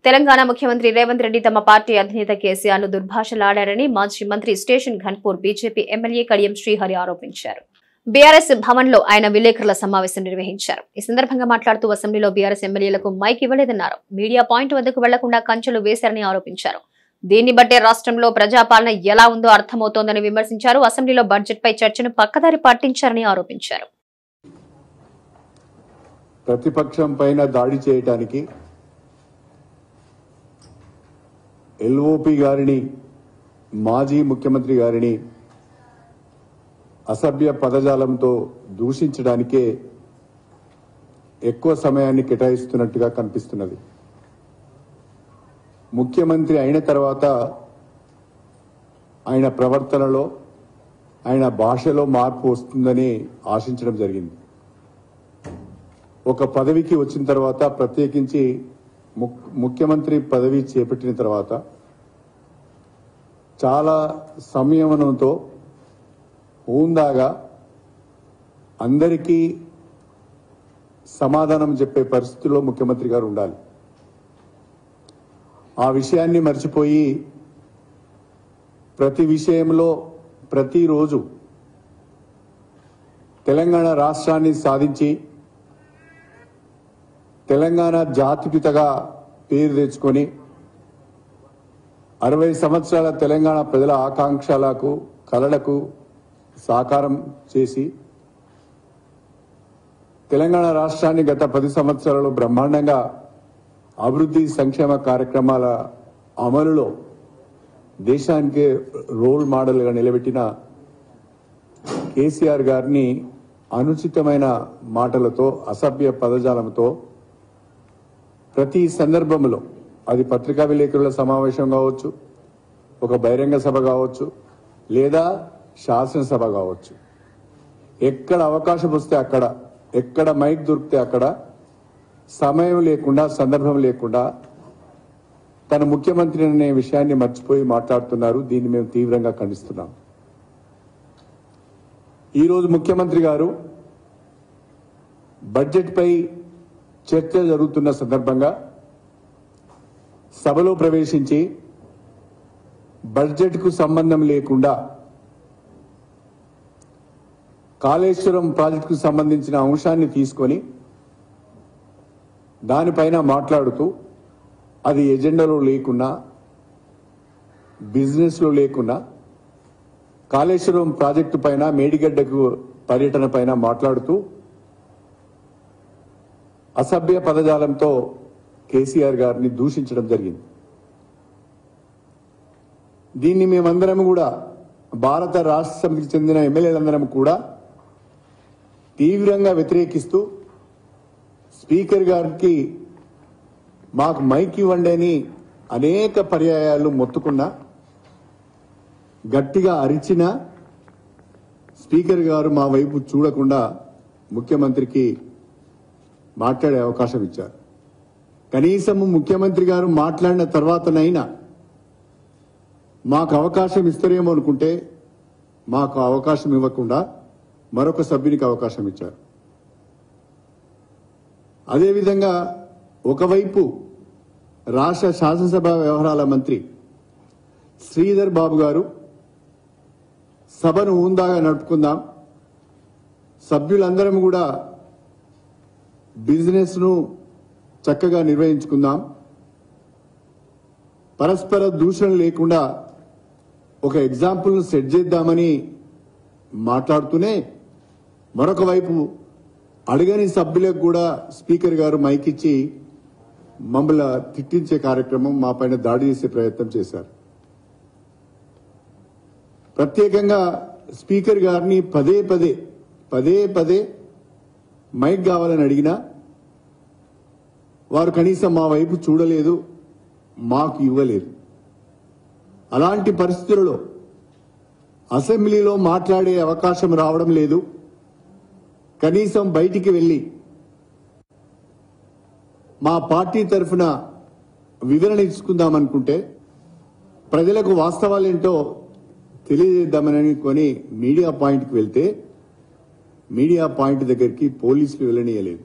తెలంగాణ ముఖ్యమంత్రి రేవంత్ రెడ్డి తమ పార్టీ అధినేత కేసీఆర్ ను దుర్భాషలాడారని మాజీ మంత్రి station Ghanpur BJP MLA Kadiyam Srihari ఆరోపించారు. బీఆర్ఎస్ భవన్ లో ఆయన విలేకరుల సమావేశం నిర్వహించారు. ఈ సందర్భంగా మాట్లాడుతూ అసెంబ్లీలో బీఆర్ఎస్ ఎమ్మెల్యేలకు మైక్ ఇవ్వలేదన్నారు. మీడియా పాయింట్ వద్దకు వెళ్లకుండా కంచెలు వేశారని ఆరోపించారు. దీన్ని బట్టే రాష్ట్రంలో ప్రజాపాలన ఎలా ఉందో అర్థమవుతోందని విమర్శించారు. అసెంబ్లీలో బడ్జెట్ పై చర్చను పక్కదారి పట్టించారని ఆరోపించారు. ప్రతిపక్షం పైన దాడి చేయడానికి ఎల్ఓపి గారిని, మాజీ ముఖ్యమంత్రి గారిని అసభ్య పదజాలంతో దూషించడానికే ఎక్కువ సమయాన్ని కేటాయిస్తున్నట్టుగా కనిపిస్తున్నది. ముఖ్యమంత్రి అయిన తర్వాత ఆయన ప్రవర్తనలో, ఆయన భాషలో మార్పు వస్తుందని ఆశించడం జరిగింది. ఒక పదవికి వచ్చిన తర్వాత, ప్రత్యేకించి ముఖ్యమంత్రి పదవి చేపట్టిన తర్వాత చాలా సంయమనంతో హుందాగా అందరికీ సమాధానం చెప్పే పరిస్థితుల్లో ముఖ్యమంత్రి గారు ఉండాలి. ఆ విషయాన్ని మర్చిపోయి ప్రతి విషయంలో ప్రతిరోజు తెలంగాణ రాష్ట్రాన్ని సాధించి తెలంగాణ జాతిపితగా పేరు తెచ్చుకొని 60 సంవత్సరాల తెలంగాణ ప్రజల ఆకాంక్షలకు, కలలకు సాకారం చేసి తెలంగాణ రాష్ట్రాన్ని గత 10 సంవత్సరాలలో బ్రహ్మాండంగా అభివృద్ధి సంక్షేమ కార్యక్రమాల అమలులో దేశానికి రోల్ మోడల్గా నిలబెట్టిన కేసీఆర్ గారిని అనుచితమైన మాటలతో, అసభ్య పదజాలంతో ప్రతి సందర్భంలో, అది పత్రికా విలేకరుల సమావేశం కావచ్చు, ఒక బహిరంగ సభ కావచ్చు, లేదా శాసనసభ కావచ్చు, ఎక్కడ అవకాశం వస్తే అక్కడ, ఎక్కడ మైక్ దొరికితే అక్కడ సమయం లేకుండా, సందర్భం లేకుండా తన ముఖ్యమంత్రి అనే విషయాన్ని మర్చిపోయి మాట్లాడుతున్నారు. దీన్ని మేము తీవ్రంగా ఖండిస్తున్నాం. ఈరోజు ముఖ్యమంత్రి గారు బడ్జెట్ పై చర్చ జరుగుతున్న సందర్భంగా సభలో ప్రవేశించి బడ్జెట్ కు సంబంధం లేకుండా కాళేశ్వరం ప్రాజెక్టుకు సంబంధించిన అంశాన్ని తీసుకొని దానిపైన మాట్లాడుతూ, అది ఎజెండాలో లేకున్నా, బిజినెస్ లో లేకున్నా, కాళేశ్వరం ప్రాజెక్టు పైన, మేడిగడ్డకు పర్యటన పైన మాట్లాడుతూ అసభ్య పదజాలంతో కేసీఆర్ గారిని దూషించడం జరిగింది. దీన్ని మేమందరం కూడా, భారత రాష్ట్ర సమితికి చెందిన ఎమ్మెల్యేలందరం కూడా తీవ్రంగా వ్యతిరేకిస్తూ, స్పీకర్ గారికి మాకు మైక్ ఇవ్వండి అని అనేక పర్యాయాలు మొత్తుకున్నా, గట్టిగా అరిచినా స్పీకర్ గారు మా వైపు చూడకుండా ముఖ్యమంత్రికి మాట్లాడే అవకాశం ఇచ్చారు. కనీసం ముఖ్యమంత్రి గారు మాట్లాడిన తర్వాతనైనా మాకు అవకాశం ఇస్తారేమో అనుకుంటే మాకు అవకాశం ఇవ్వకుండా మరొక సభ్యునికి అవకాశం ఇచ్చారు. అదేవిధంగా ఒకవైపు రాష్ట్ర శాసనసభ వ్యవహారాల మంత్రి శ్రీధర్ బాబు గారు సభను హుందాగా నడుపుకుందాం, సభ్యులందరం కూడా బిజినెస్ ను చక్కగా నిర్వహించుకుందాం, పరస్పర దూషణ లేకుండా ఒక ఎగ్జాంపుల్ ను సెట్ చేద్దామని మాట్లాడుతూనే, మరొక వైపు అడగని సభ్యులకు కూడా స్పీకర్ గారు మైక్ ఇచ్చి మమ్మల్ని తిట్టించే కార్యక్రమం, మా పైన దాడి చేసే ప్రయత్నం చేశారు. ప్రత్యేకంగా స్పీకర్ గారిని పదే పదే మైక్ కావాలని అడిగినా వారు కనీసం మా వైపు చూడలేదు, మాకు ఇవ్వలేదు. అలాంటి పరిస్థితులలో అసెంబ్లీలో మాట్లాడే అవకాశం రావడం లేదు. కనీసం బయటికి వెళ్లి మా పార్టీ తరఫున వివరణ ఇచ్చుకుందామనుకుంటే, ప్రజలకు వాస్తవాలేంటో తెలియజేద్దామని కొని మీడియా పాయింట్కి వెళ్తే, మీడియా పాయింట్ దగ్గరికి పోలీసులు వెళ్ళనీయలేదు.